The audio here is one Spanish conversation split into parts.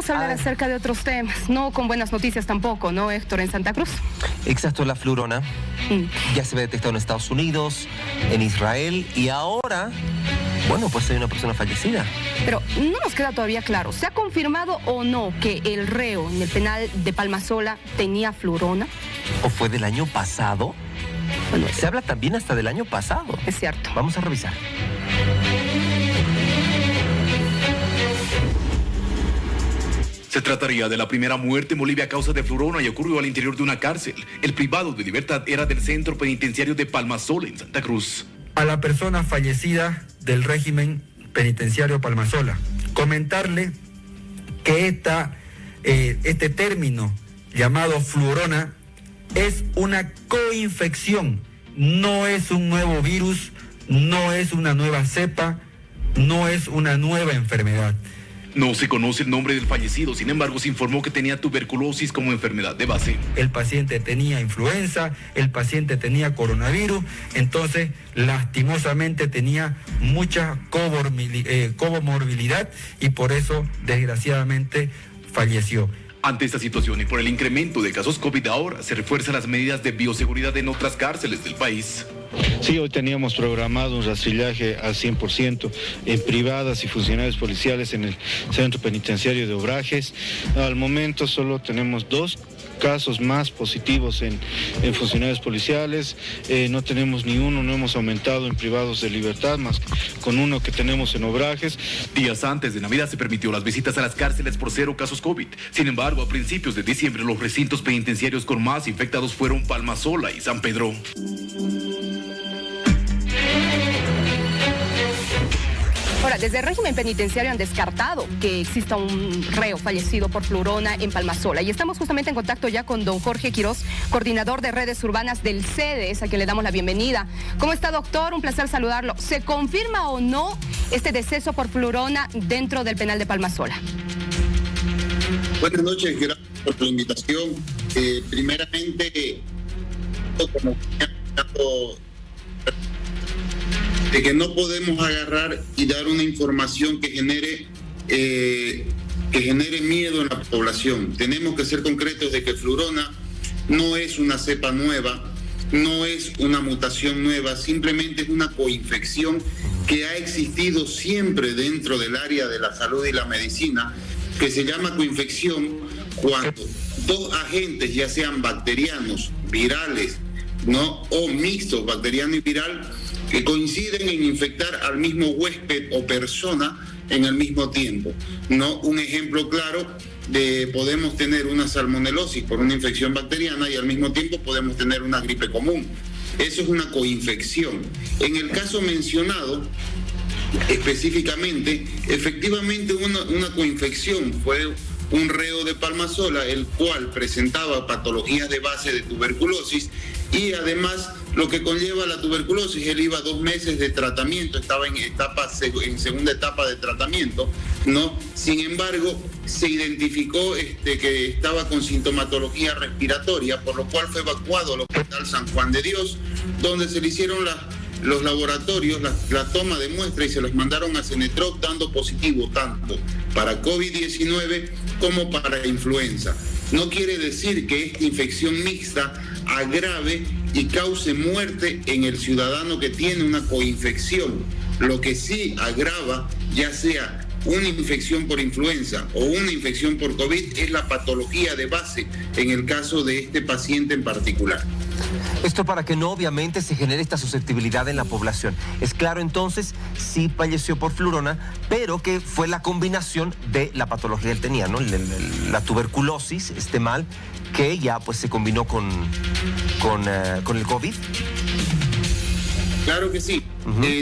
vamos a hablar acerca de otros temas, no con buenas noticias tampoco, ¿no, Héctor, en Santa Cruz? Exacto, la flurona ya se ve detectado en Estados Unidos, en Israel, y ahora, bueno, pues hay una persona fallecida. Pero no nos queda todavía claro, ¿se ha confirmado o no que el reo en el penal de Palmasola tenía flurona? ¿O fue del año pasado? Bueno, se habla también hasta del año pasado. Es cierto. Vamos a revisar. Se trataría de la primera muerte en Bolivia a causa de flurona y ocurrió al interior de una cárcel. El privado de libertad era del centro penitenciario de Palmasola, en Santa Cruz. A la persona fallecida del régimen penitenciario Palmasola, comentarle que este término llamado flurona es una coinfección, no es un nuevo virus, no es una nueva cepa, no es una nueva enfermedad. No se conoce el nombre del fallecido, sin embargo se informó que tenía tuberculosis como enfermedad de base. El paciente tenía influenza, el paciente tenía coronavirus, entonces lastimosamente tenía mucha comorbilidad y por eso desgraciadamente falleció. Ante esta situación y por el incremento de casos COVID ahora, se refuerzan las medidas de bioseguridad en otras cárceles del país. Sí, hoy teníamos programado un rastrillaje al 100% en privadas y funcionarios policiales en el centro penitenciario de Obrajes. Al momento solo tenemos 2 casos más positivos en funcionarios policiales, no tenemos ni uno, no hemos aumentado en privados de libertad, más con uno que tenemos en Obrajes. Días antes de Navidad se permitió las visitas a las cárceles por 0 casos COVID. Sin embargo, a principios de diciembre los recintos penitenciarios con más infectados fueron Palmasola y San Pedro. Ahora, desde el régimen penitenciario han descartado que exista un reo fallecido por flurona en Palmasola. Y estamos justamente en contacto ya con don Jorge Quiroz, coordinador de redes urbanas del CEDES, a quien le damos la bienvenida. ¿Cómo está, doctor? Un placer saludarlo. ¿Se confirma o no este deceso por flurona dentro del penal de Palmasola? Buenas noches, gracias por la invitación. Primeramente, como de que no podemos agarrar y dar una información que genere miedo en la población. Tenemos que ser concretos de que flurona no es una cepa nueva, no es una mutación nueva, simplemente es una coinfección que ha existido siempre dentro del área de la salud y la medicina, que se llama coinfección cuando 2 agentes, ya sean bacterianos, virales, ¿no?, o mixtos, bacteriano y viral, que coinciden en infectar al mismo huésped o persona en el mismo tiempo. ¿No? Un ejemplo claro podemos tener una salmonelosis por una infección bacteriana y al mismo tiempo podemos tener una gripe común. Eso es una coinfección. En el caso mencionado, específicamente, efectivamente una coinfección fue un reo de Palmasola, el cual presentaba patologías de base de tuberculosis y además lo que conlleva la tuberculosis, él iba 2 meses de tratamiento, estaba en segunda etapa de tratamiento, ¿no? Sin embargo, se identificó que estaba con sintomatología respiratoria, por lo cual fue evacuado al Hospital San Juan de Dios, donde se le hicieron los laboratorios, la toma de muestra y se los mandaron a Cenetroc, dando positivo tanto para COVID-19 como para influenza. No quiere decir que esta infección mixta agrave y cause muerte en el ciudadano que tiene una coinfección. Lo que sí agrava, ya sea una infección por influenza o una infección por COVID, es la patología de base en el caso de este paciente en particular. Esto para que no obviamente se genere esta susceptibilidad en la población. Es claro entonces, sí falleció por flurona, pero que fue la combinación de la patología que él tenía, ¿no? La tuberculosis, este mal, que ya pues se combinó con el COVID. Claro que sí.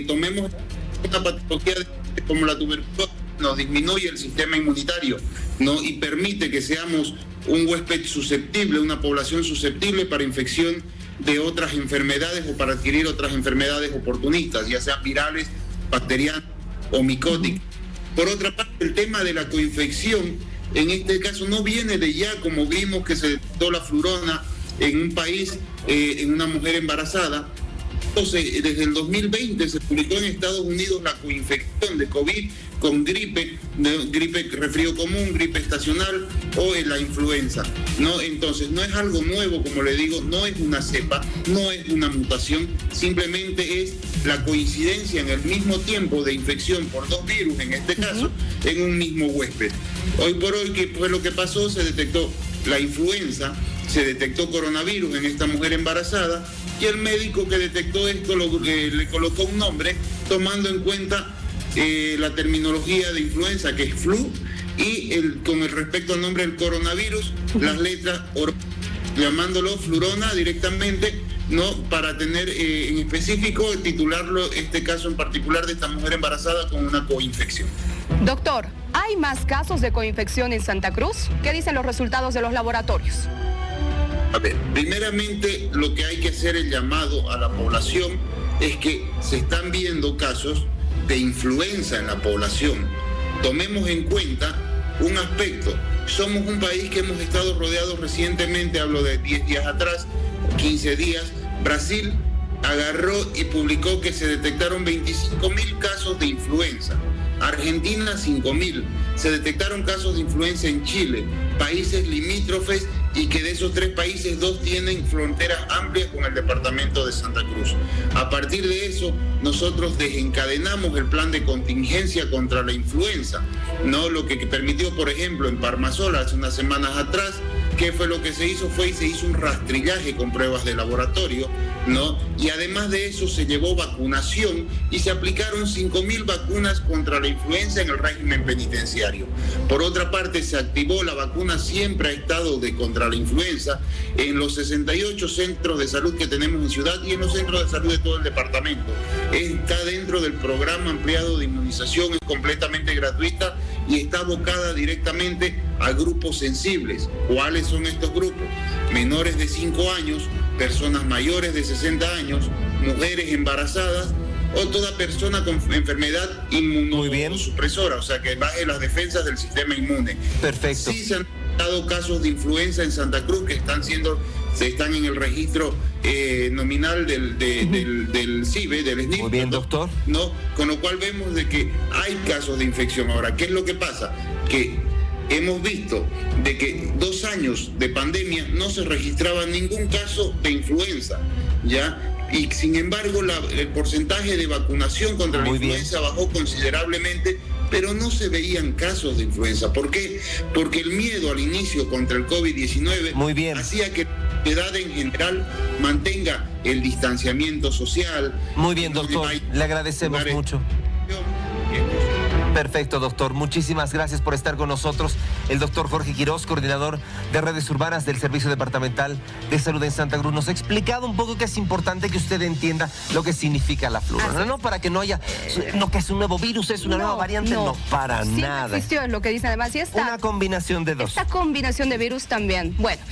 Tomemos una patología como la tuberculosis, nos disminuye el sistema inmunitario, ¿no? Y permite que seamos un huésped susceptible, una población susceptible para infección de otras enfermedades o para adquirir otras enfermedades oportunistas, ya sean virales, bacterianas o micóticas. Por otra parte, el tema de la coinfección, en este caso no viene de ya, como vimos que se detectó la flurona en un país, en una mujer embarazada. Entonces, desde el 2020 se publicó en Estados Unidos la coinfección de COVID con gripe, resfrío común, gripe estacional o la influenza, ¿no? Entonces, no es algo nuevo, como le digo, no es una cepa, no es una mutación, simplemente es la coincidencia en el mismo tiempo de infección por dos virus, en este caso, en un mismo huésped. Hoy por hoy, ¿qué fue lo que pasó? Se detectó la influenza, se detectó coronavirus en esta mujer embarazada y el médico que detectó esto le colocó un nombre tomando en cuenta la terminología de influenza, que es flu, y con el respecto al nombre del coronavirus, las letras llamándolo flurona directamente, no para tener en específico titularlo, este caso en particular de esta mujer embarazada con una coinfección. Doctor, ¿hay más casos de coinfección en Santa Cruz? ¿Qué dicen los resultados de los laboratorios? A ver, primeramente lo que hay que hacer el llamado a la población es que se están viendo casos de influenza en la población. Tomemos en cuenta un aspecto. Somos un país que hemos estado rodeados recientemente, hablo de 10 días atrás, 15 días. Brasil agarró y publicó que se detectaron 25.000 casos de influenza. Argentina 5.000. Se detectaron casos de influenza en Chile, países limítrofes, y que de esos 3 países 2 tienen fronteras amplias con el departamento de Santa Cruz. A partir de eso, nosotros desencadenamos el plan de contingencia contra la influenza, ¿no? Lo que permitió, por ejemplo, en Palmasola hace unas semanas atrás, ¿qué fue lo que se hizo? Se hizo un rastrillaje con pruebas de laboratorio, ¿no? Y además de eso se llevó vacunación y se aplicaron 5.000 vacunas contra la influenza en el régimen penitenciario. Por otra parte, se activó la vacuna, siempre ha estado contra la influenza en los 68 centros de salud que tenemos en Ciudad y en los centros de salud de todo el departamento. Está dentro del programa ampliado de inmunización, es completamente gratuita y está abocada directamente a grupos sensibles. ¿Cuáles son estos grupos? Menores de 5 años, personas mayores de 60 años, mujeres embarazadas o toda persona con enfermedad inmunosupresora, o sea, que baje las defensas del sistema inmune. Perfecto. Sí se han dado casos de influenza en Santa Cruz que están en el registro nominal del CIBE, del SNIP. Muy bien, doctor. ¿No? Con lo cual vemos de que hay casos de infección. Ahora, ¿qué es lo que pasa? Que hemos visto de que 2 años de pandemia no se registraba ningún caso de influenza, ¿ya? Y sin embargo el porcentaje de vacunación contra la influenza bajó considerablemente, pero no se veían casos de influenza. ¿Por qué? Porque el miedo al inicio contra el COVID-19 hacía que la sociedad en general mantenga el distanciamiento social. Muy bien, doctor, le agradecemos mucho. Perfecto, doctor. Muchísimas gracias por estar con nosotros. El doctor Jorge Quirós, coordinador de redes urbanas del Servicio Departamental de Salud en Santa Cruz, nos ha explicado un poco que es importante que usted entienda lo que significa la flurona, ¿no? Para que no haya, no que es un nuevo virus, es una nueva variante, no, para nada. Existió, es lo que dice además. Y una combinación de 2. Esta combinación de virus también. Bueno.